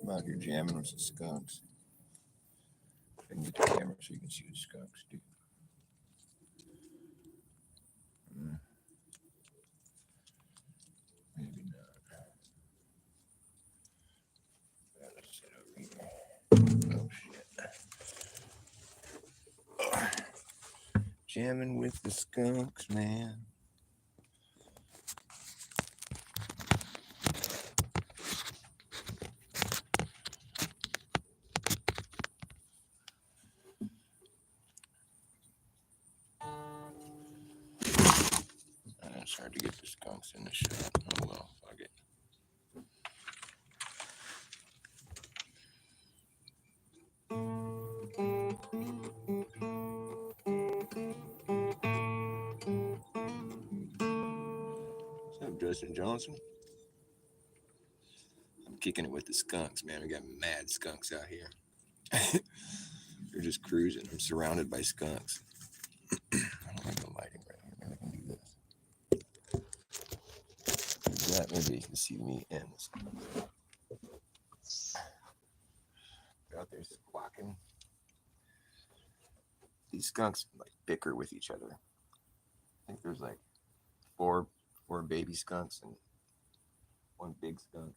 I'm out here jamming with some skunks. I can get the camera so you can see the skunks, dude. Mm, maybe not. Let's sit over here. Oh shit. Jamming with the skunks, man. It's hard to get the skunks in the shot. Oh well, fuck it. What's up, Justin Johnson? I'm kicking it with the skunks, man. We got mad skunks out here. They're just cruising. I'm surrounded by skunks. I don't like the lighting right here. Maybe I can do this. Do that. Maybe you can see me and the skunks. They're out there squawking. These skunks like bicker with each other. I think there's like four baby skunks and one big skunk.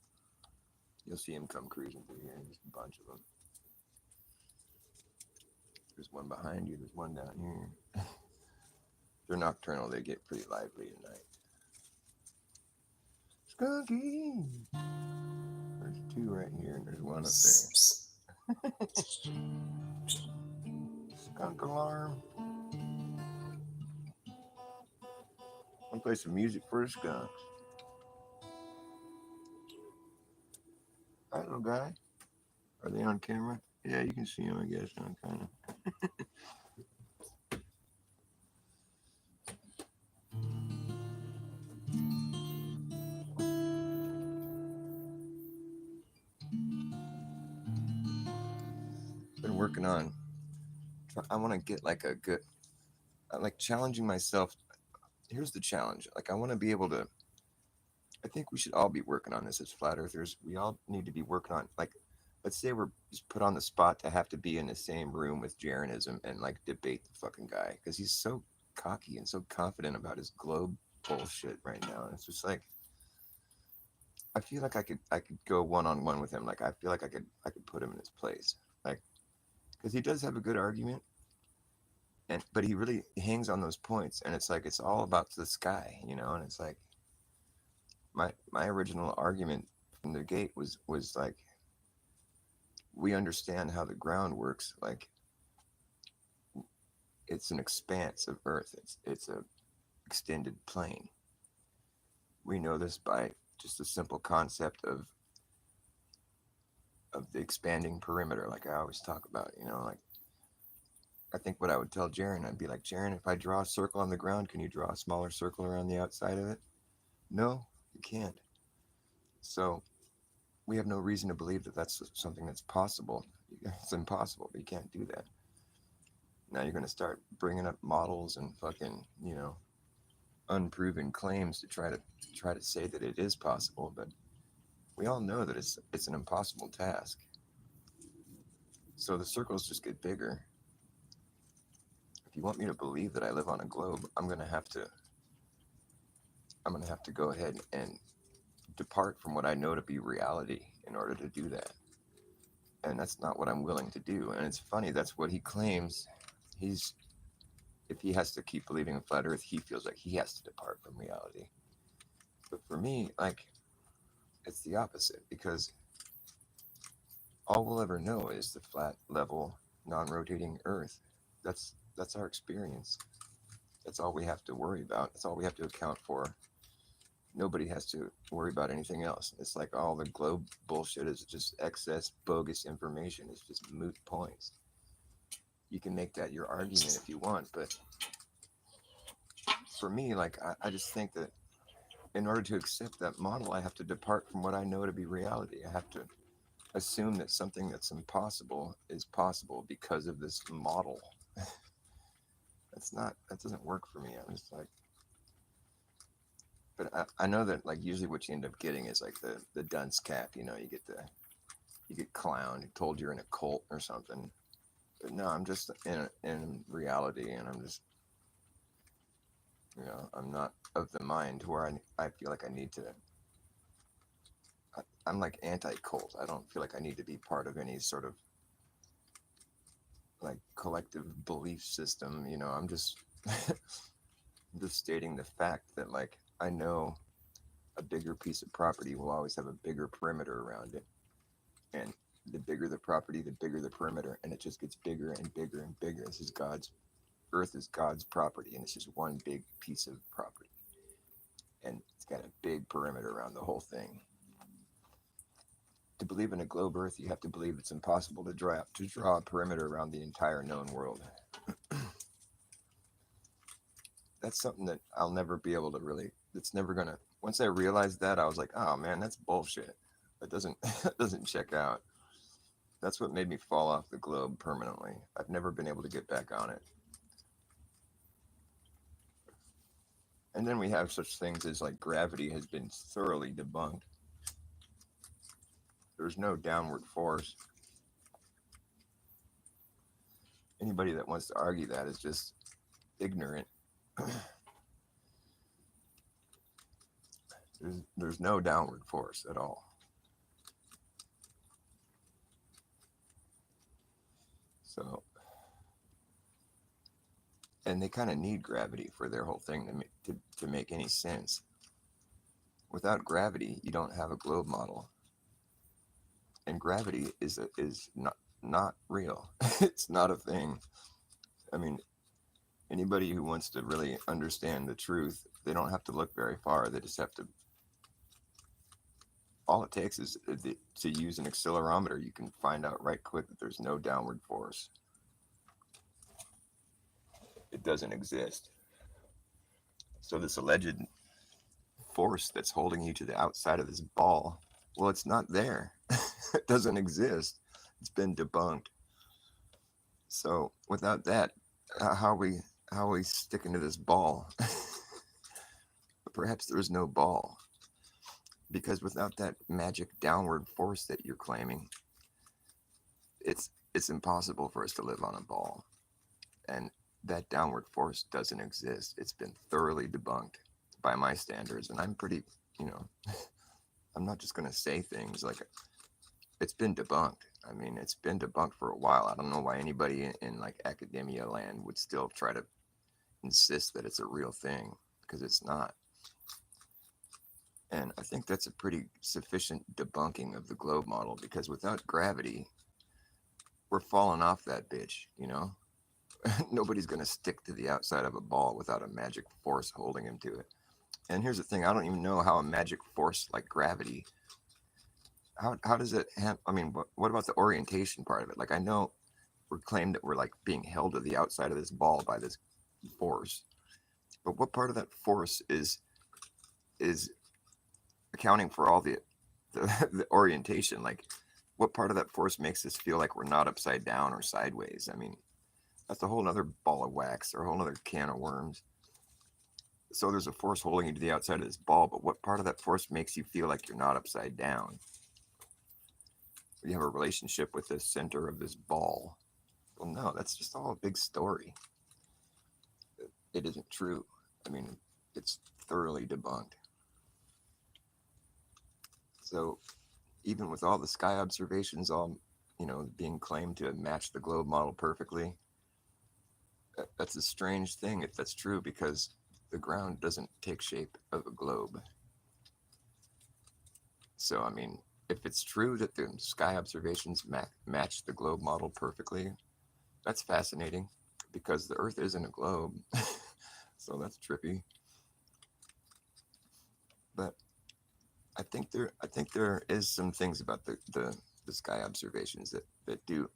You'll see him come cruising through here. There's a bunch of them. There's one behind you. There's one down here. They're nocturnal. They get pretty lively at night. Skunky. There's two right here, and there's one up there. Skunk alarm. I'll play some music for the skunks. Hi, little guy. Are they on camera? Yeah, you can see them, I guess. Kind of. Been working on. I want to get like a good. I like challenging myself. Here's the challenge. Like I want to be able to. I think we should all be working on this as flat earthers. We all need to be working on like. Let's say we're just put on the spot to have to be in the same room with Jeranism and like debate the fucking guy because he's so cocky and so confident about his globe bullshit right now. And it's just like I feel like I could go one on one with him. Like I feel like I could put him in his place. Like because he does have a good argument, and but he really hangs on those points, and it's like it's all about the sky, you know. And it's like my original argument from the gate was like we understand how the ground works. Like it's an expanse of Earth. It's a extended plane. We know this by just a simple concept of the expanding perimeter, like I always talk about. You know, like I think what I would tell Jaren, I'd be like, Jaren, if I draw a circle on the ground, can you draw a smaller circle around the outside of it? No, you can't. So we have no reason to believe that that's something that's possible. It's impossible. You can't do that. Now you're going to start bringing up models and fucking, unproven claims to try to say that it is possible, but we all know that it's an impossible task. So the circles just get bigger. If you want me to believe that I live on a globe, I'm going to have to go ahead and depart from what I know to be reality in order to do that. And that's not what I'm willing to do. And it's funny, that's what he claims. If he has to keep believing in flat earth, he feels like he has to depart from reality. But for me, like, it's the opposite because all we'll ever know is the flat, level, non-rotating earth. That's our experience. That's all we have to worry about. That's all we have to account for. Nobody has to worry about anything else. It's like all the globe bullshit is just excess bogus information. It's just moot points. You can make that your argument if you want, but for me, like I just think that in order to accept that model, I have to depart from what I know to be reality. I have to assume that something that's impossible is possible because of this model. That doesn't work for me. I'm just like, but I know that like usually what you end up getting is like the dunce cap, you get you get clowned, told you're in a cult or something. But no, I'm just in reality, and I'm just, I'm not of the mind where I feel like I need to. I'm like anti-cult. I don't feel like I need to be part of any sort of like collective belief system. I'm just just stating the fact that like I know a bigger piece of property will always have a bigger perimeter around it, and the bigger the property, the bigger the perimeter, and it just gets bigger and bigger and bigger. This is God's Earth is God's property, and it's just one big piece of property, and it's got a big perimeter around the whole thing. To believe in a globe Earth, you have to believe it's impossible to draw a perimeter around the entire known world. That's something that I'll never be able to really. It's never gonna. Once I realized that, I was like, oh man, that's bullshit. That doesn't that doesn't check out. That's what made me fall off the globe permanently. I've never been able to get back on it. And then we have such things as like gravity has been thoroughly debunked. There's no downward force. Anybody that wants to argue that is just ignorant. there's no downward force at all. So, and they kind of need gravity for their whole thing to make any sense. Without gravity, you don't have a globe model, and gravity is not real. It's not a thing. I mean, anybody who wants to really understand the truth, they don't have to look very far. They just have to. All it takes is to use an accelerometer. You can find out right quick that there's no downward force. It doesn't exist. So this alleged force that's holding you to the outside of this ball, well, it's not there. It doesn't exist. It's been debunked. So without that, how are we sticking to this ball? Perhaps there's no ball, because without that magic downward force that you're claiming, it's impossible for us to live on a ball, and that downward force doesn't exist. It's been thoroughly debunked by my standards, and I'm pretty, you know, I'm not just going to say things like it's been debunked. I mean, it's been debunked for a while. I don't know why anybody in like academia land would still try to insist that it's a real thing, because it's not. And I think that's a pretty sufficient debunking of the globe model, because without gravity, we're falling off that bitch, you know? Nobody's going to stick to the outside of a ball without a magic force holding him to it. And here's the thing, I don't even know how a magic force like gravity, how does it I mean, what about the orientation part of it? Like, I know we're claimed that we're like being held to the outside of this ball by this force, but what part of that force is accounting for all the orientation? Like, what part of that force makes us feel like we're not upside down or sideways? I mean, that's a whole nother ball of wax or a whole nother can of worms. So there's a force holding you to the outside of this ball, but what part of that force makes you feel like you're not upside down? You have a relationship with the center of this ball. Well, no, that's just all a big story. It isn't true. I mean, it's thoroughly debunked. So even with all the sky observations all, being claimed to match the globe model perfectly, that's a strange thing if that's true, because the ground doesn't take shape of a globe. So, I mean, if it's true that the sky observations match the globe model perfectly, that's fascinating, because the Earth isn't a globe. So that's trippy. But I think there is some things about the sky observations that do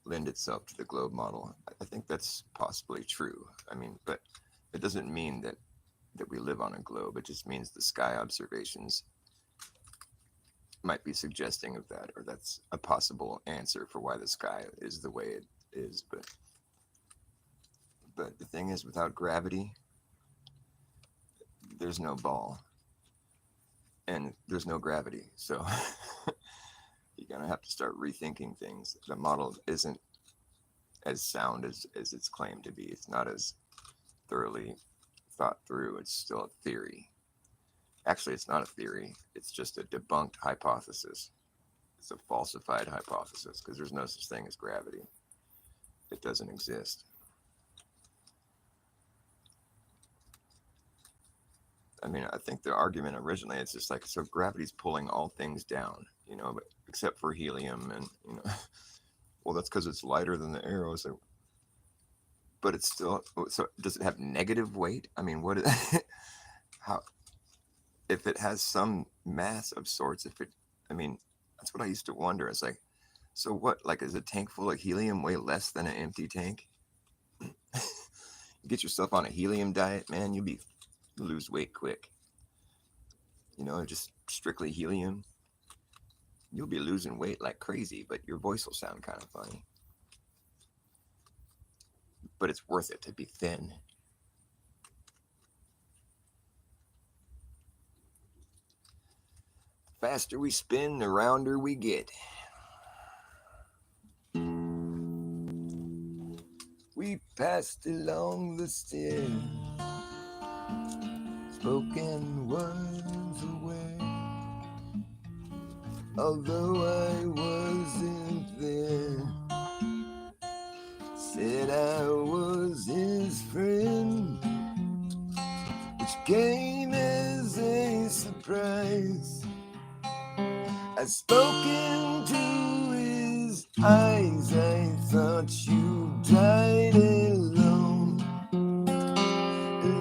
lend itself to the globe model. I think that's possibly true. I mean, but it doesn't mean that we live on a globe. It just means the sky observations might be suggesting of that, or that's a possible answer for why the sky is the way it is. But the thing is, without gravity, there's no ball, and there's no gravity. So you're gonna have to start rethinking things. The model isn't as sound as it's claimed to be. It's not as thoroughly thought through. It's still a theory. Actually, it's not a theory. It's just a debunked hypothesis. It's a falsified hypothesis because there's no such thing as gravity. It doesn't exist. I mean, I think the argument originally, it's just like, so gravity's pulling all things down, but except for helium, and well, that's because it's lighter than the arrow. So, but it's still, so does it have negative weight? I mean, how, if it has some mass of sorts, I mean, that's what I used to wonder. It's like, so what, like, is a tank full of helium weigh less than an empty tank? You get yourself on a helium diet, man, you lose weight quick. Just strictly helium. You'll be losing weight like crazy, but your voice will sound kind of funny. But it's worth it to be thin. Faster we spin, the rounder we get. We passed along the stairs, spoken words away. Although I wasn't there, said I was his friend, which came as a surprise. I spoke into his eyes, I thought you died alone, a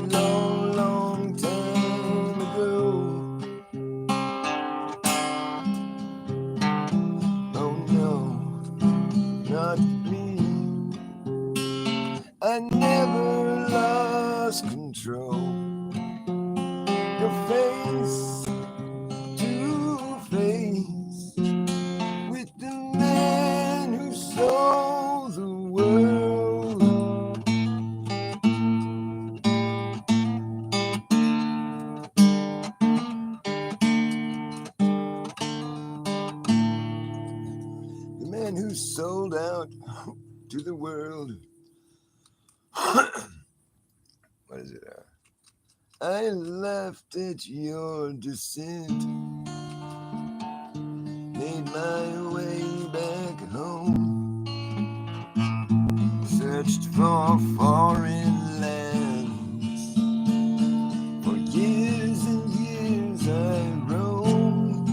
long, long time ago. Oh no, not me. I never lost control. Your face to face with the man who sold the world. The man who sold out to the world. What is it? I laughed at your descent, made my way back home, searched for foreign lands. For years and years I roamed,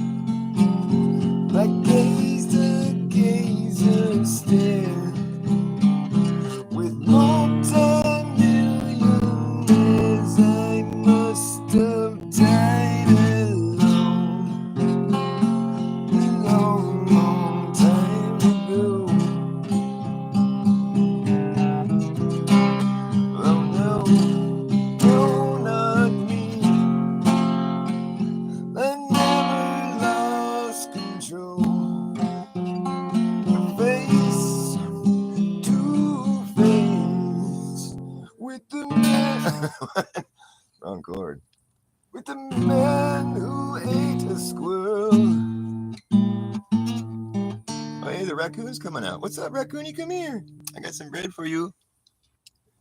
like gazer, gazer stare, with multi-millionaires I must have died alone, a long, long time ago. Oh no, no, not me. I never lost control. Face to face with the man. Wrong chord. With the man who ate a squirrel. Oh, hey, the raccoon's coming out. What's up, raccoony? Come here. I got some bread for you.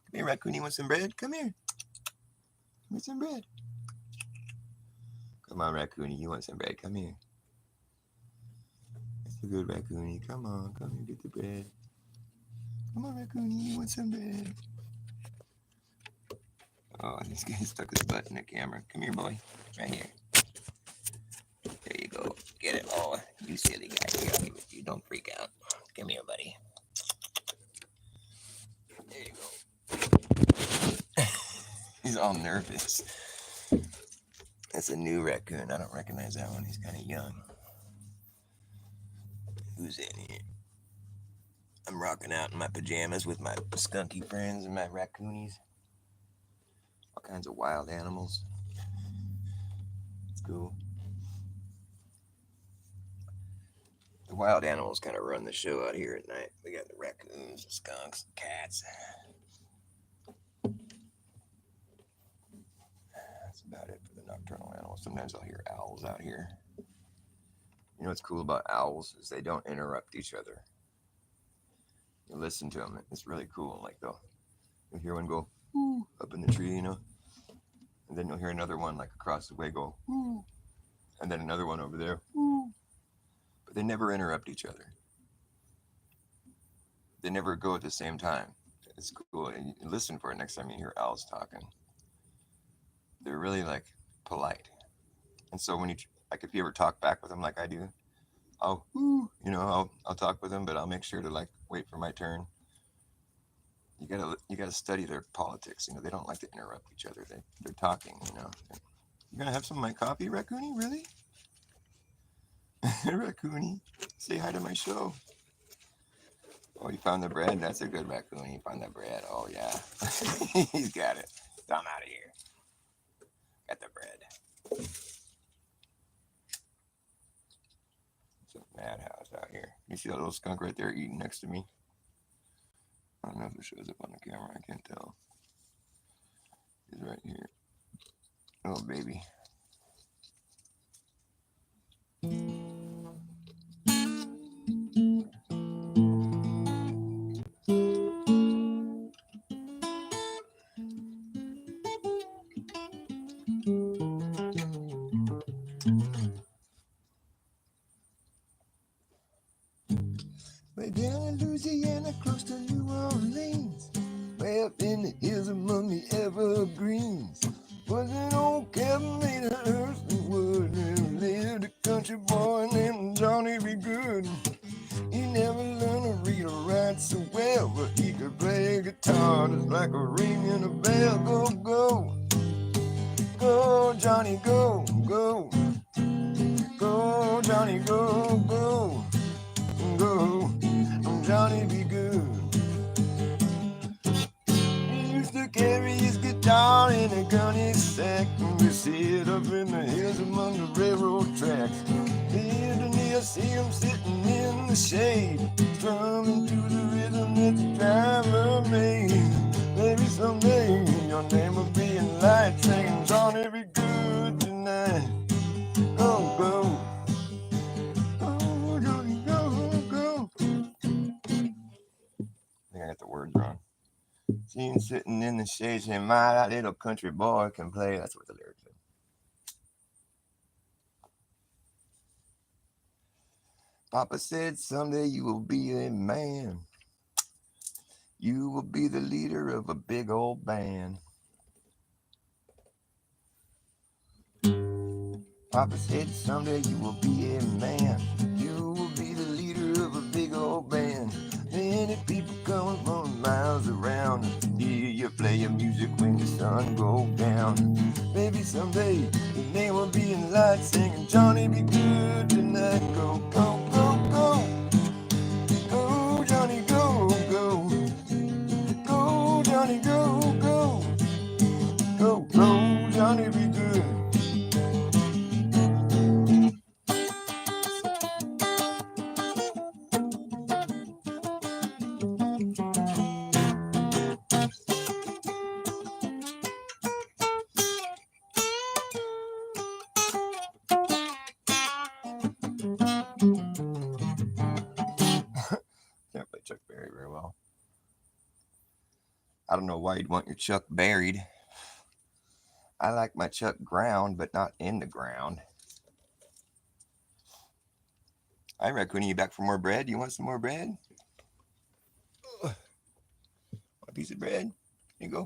Come here, raccoon. You want some bread? Come here. Give me some bread. Come on, raccoony. You want some bread? Come here. That's a good raccoony. Come on. Come here. Get the bread. Come on, raccoony. You want some bread? Oh, this guy stuck his butt in the camera. Come here, boy. Right here. There you go. Get it. Oh, you silly guy. Here, I'll give it to you. Don't freak out. Come here, buddy. There you go. He's all nervous. That's a new raccoon. I don't recognize that one. He's kind of young. Who's in here? I'm rocking out in my pajamas with my skunky friends and my raccoonies. All kinds of wild animals. It's cool. The wild animals kind of run the show out here at night. We got the raccoons, the skunks, the cats. That's about it for the nocturnal animals. Sometimes I'll hear owls out here. You know what's cool about owls is they don't interrupt each other. You listen to them; it's really cool. Like you'll hear one go "Ooh," up in the tree, and then you'll hear another one like across the way go "Ooh," and then another one over there "Ooh," but they never interrupt each other. They never go at the same time. It's cool. And you listen for it next time you hear owls talking. They're really like polite. And so when like if you ever talk back with them like I do, I'll talk with them, but I'll make sure to like wait for my turn. You gotta study their politics. They don't like to interrupt each other. They're talking. You're gonna have some of my coffee, Raccoony? Really? Raccoony, say hi to my show. Oh, you found the bread? That's a good raccoon. He found the bread. Oh yeah, he's got it. So I'm out of here. Got the bread. It's a madhouse out here. You see that little skunk right there eating next to me? I don't know if it shows up on the camera. I can't tell. He's right here. Oh, baby. Way down in Louisiana, close to New Orleans, way up in the hills among the evergreens, was an old cabin made of earth and wood. And lived a country boy named Johnny B. Good. He never learned to read or write so well, but he could play a guitar just like a ringing a bell. Go, go, go, Johnny, go, go, go, Johnny, go, go, go. Johnny be good. He used to carry his guitar in a gunny sack and we sit up in the hills among the railroad tracks. Here and here, see him sitting in the shade, strumming to the rhythm that the driver made. Maybe someday your name will be in lights, singing Johnny be good tonight. Go, go. Oh, Johnny, go, go. I think I got the words wrong. See him sitting in the shade saying, my, that little country boy can play. That's what the lyrics say. Papa said, someday you will be a man. You will be the leader of a big old band. Papa said, someday you will be a man. You will be the leader of a big old band. Many people coming from miles around. Hear you play your music when the sun goes down. Maybe someday your name will be in lights, singing Johnny be good tonight. Go, go, go, go. Go, Johnny, go, go. Go, Johnny, go, go. Go, go, Johnny be good. Can't play Chuck Berry very well. I don't know why you'd want your Chuck buried. I like my Chuck ground, but not in the ground. Hi, Raccoon, you back for more bread? You want some more bread? A piece of bread? Here you go.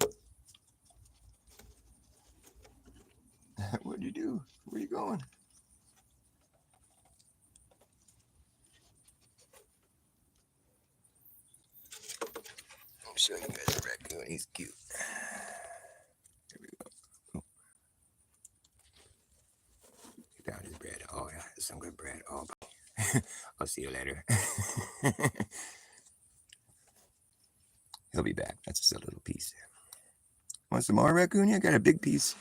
What'd you do? Where are you going? I'll show you guys a raccoon. He's cute. Here we go. Oh. He found his bread. Oh, yeah, that's some good bread. Oh, I'll see you later. He'll be back. That's just a little piece. Want some more, Raccoon? I got a big piece.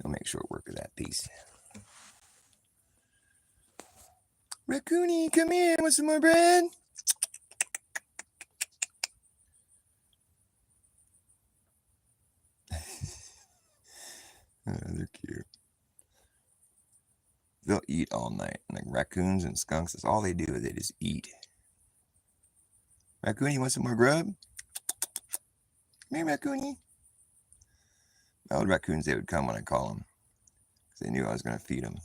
He'll make short work of that piece. Raccoony, come here. Want some more bread? They're cute. They'll eat all night. Like raccoons and skunks, that's all they do. They just eat. Raccoon, you want some more grub? Come here, Raccoony. My old raccoons, they would come when I call them. Because they knew I was going to feed them.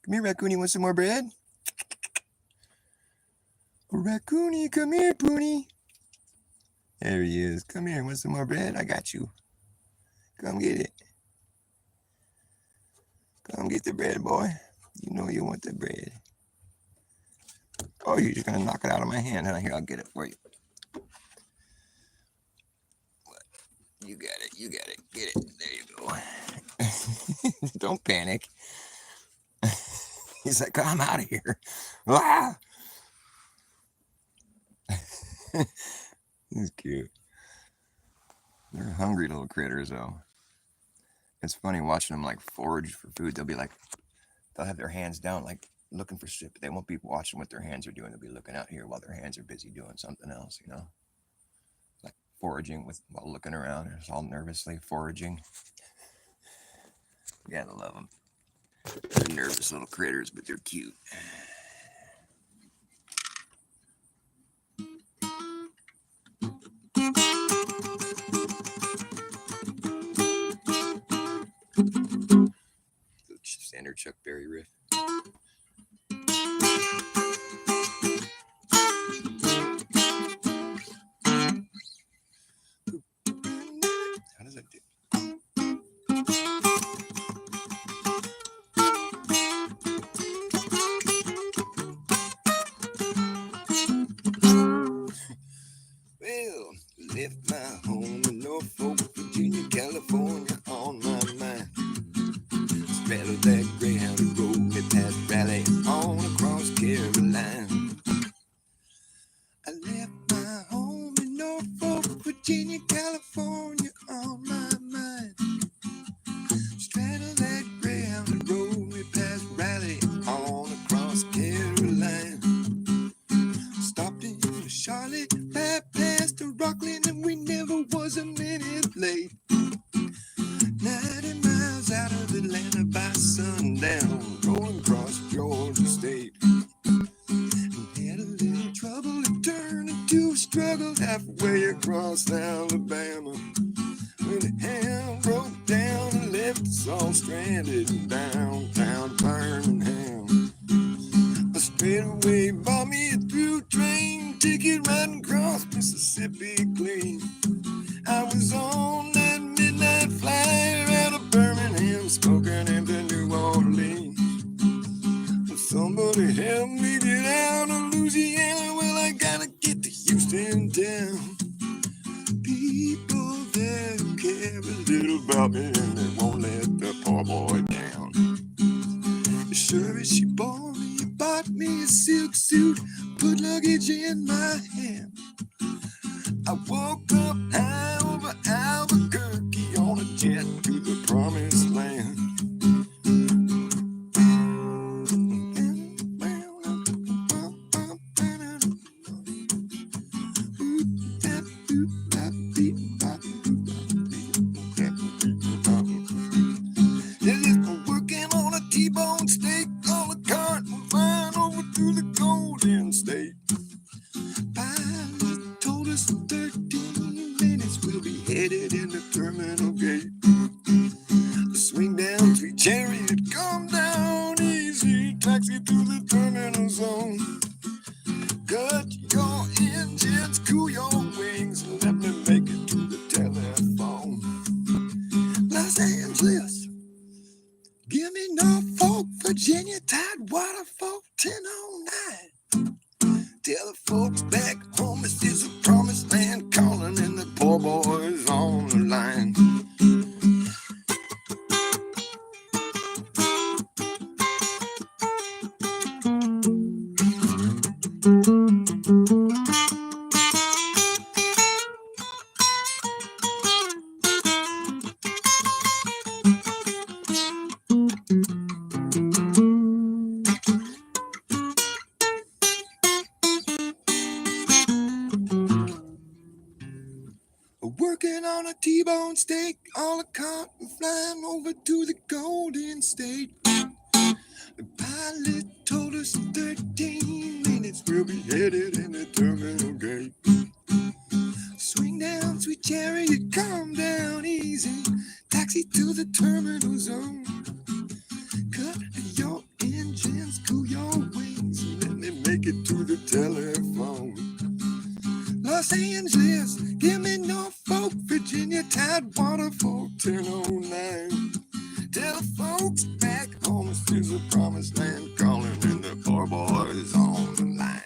Come here, Raccoon, you want some more bread? Oh, Raccoony, come here, Poonie. There he is. Come here, want some more bread? I got you. Come get it. Come get the bread, boy. You know you want the bread. Oh, you're just going to knock it out of my hand. Here, I'll get it for you. You got it. You got it. Get it. There you go. Don't panic. He's like, I'm out of here. Ah! He's cute. They're hungry little critters, though. It's funny watching them like forage for food. They'll have their hands down, like looking for shit, but they won't be watching what their hands are doing. They'll be looking out here while their hands are busy doing something else, like foraging while looking around. It's all nervously foraging. Yeah, I love them. They're nervous little critters, but they're cute. Standard Chuck Berry riff. How does that do? Well, left my home in Norfolk, Virginia, California on my mind. Straddled that Greyhound road me past Raleigh on across Carolina. I left my home in Norfolk, Virginia, California on my mind. Straddled that Greyhound road me past Raleigh on across Carolina. Stopped in Charlotte, bypassed to Rockland, and we never was a minute late. 90 miles out of Atlanta by sundown, rolling across Georgia State. And had a little trouble, it turned into a struggle halfway across Alabama. When the ham broke down and left us all stranded in downtown Birmingham. A straightaway bought me a through train ticket riding across Mississippi clean. I was on that midnight flyer out of Birmingham, smoking into New Orleans. Somebody help me get out of Louisiana. Well, I gotta get to Houston town. People there care a little about me, and they won't let the poor boy down. Sure as she bought me a silk suit, put luggage in my hand. I woke up high over Albuquerque on a jet to the promised land. Working on a T-bone steak on a cart and flying over to the Golden State. Pilot told us in 13 minutes we'll be headed in the terminal gate. Swing down Sweet Chariot, come down easy, taxi to the terminal zone. Cut your engines, cool your wings, and let me make it to the telephone. Los Angeles, give me Norfolk, Virginia, Tidewater, 1409. Tell the folks back home this is a promised land calling, and the poor boys on the line. Working on a T-bone steak, all a cart and flying over to the Golden State. The pilot told us in 13 minutes we'll be headed in the terminal gate. Swing down, sweet chariot, calm down easy. Taxi to the terminal zone. Cut your engines, cool your wings, and let me make it to the telephone. Los Angeles, give me Norfolk, Virginia, Tidewater for 1009. Tell folks back home this is a promised land, calling in the poor boys on the line.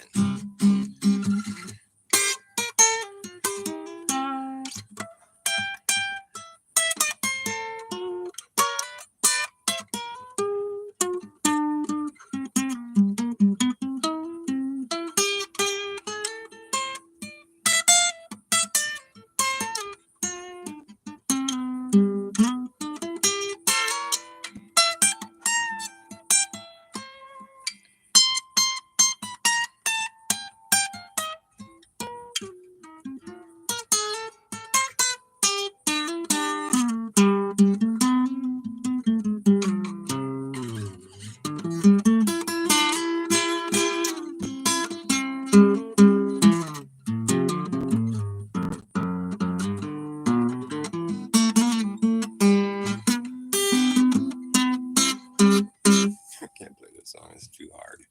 I can't play this song, it's too hard.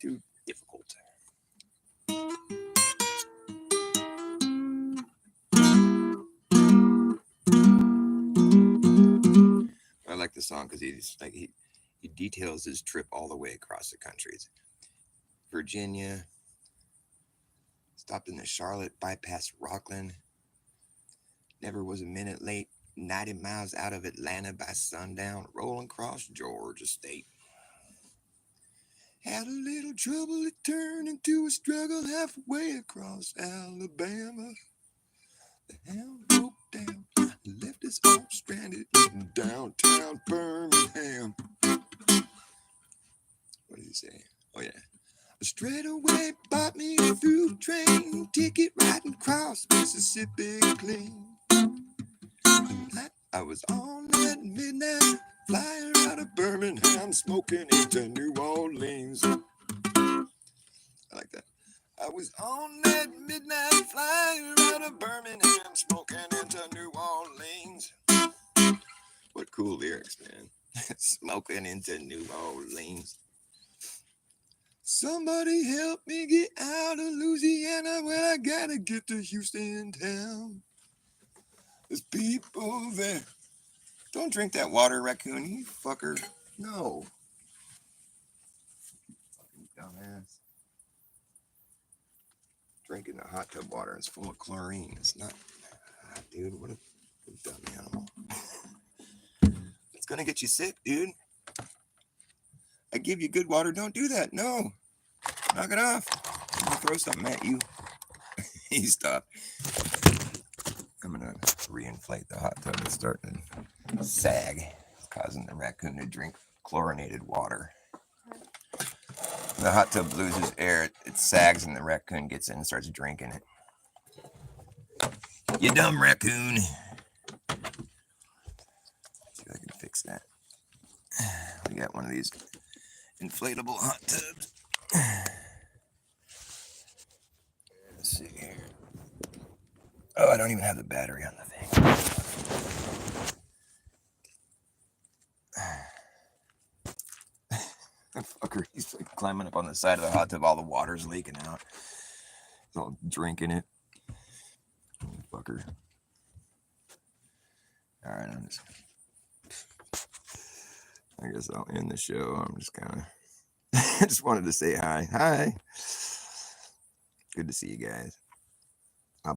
Too difficult. I like the song because he details his trip all the way across the countries. Virginia, stopped in the Charlotte, bypassed Rockland, never was a minute late, 90 miles out of Atlanta by sundown, rolling across Georgia State. Had a little trouble, it turned into a struggle halfway across Alabama. The hound broke down, left us all stranded in downtown Birmingham. What did he say? Oh, yeah. Straight away bought me a through train ticket riding across Mississippi clean. I was on that midnight flyer out of Birmingham, smoking into New Orleans. I like that. I was on that midnight flyer out of Birmingham, smoking into New Orleans. What cool lyrics, man. Smoking into New Orleans. Somebody help me get out of Louisiana. Well, I gotta get to Houston town. There's people there. Don't drink that water, raccoon, you fucker. No. Fucking dumbass. Drinking the hot tub water is full of chlorine. It's not. Dude, what a dumb animal. It's gonna get you sick, dude. I give you good water. Don't do that. No. Knock it off. I'm gonna throw something at you. He stopped. I'm gonna reinflate the hot tub. It's starting to sag. It's causing the raccoon to drink chlorinated water. The hot tub loses air. It sags and the raccoon gets in and starts drinking it. You dumb raccoon. Let's see if I can fix that. We got one of these inflatable hot tubs. Let's see here. Oh, I don't even have the battery on the thing. That fucker, he's like climbing up on the side of the hot tub. All the water's leaking out. He's all drinking it. Fucker. All right, I guess I'll end the show. I'm just kind of I just wanted to say hi. Hi. Good to see you guys.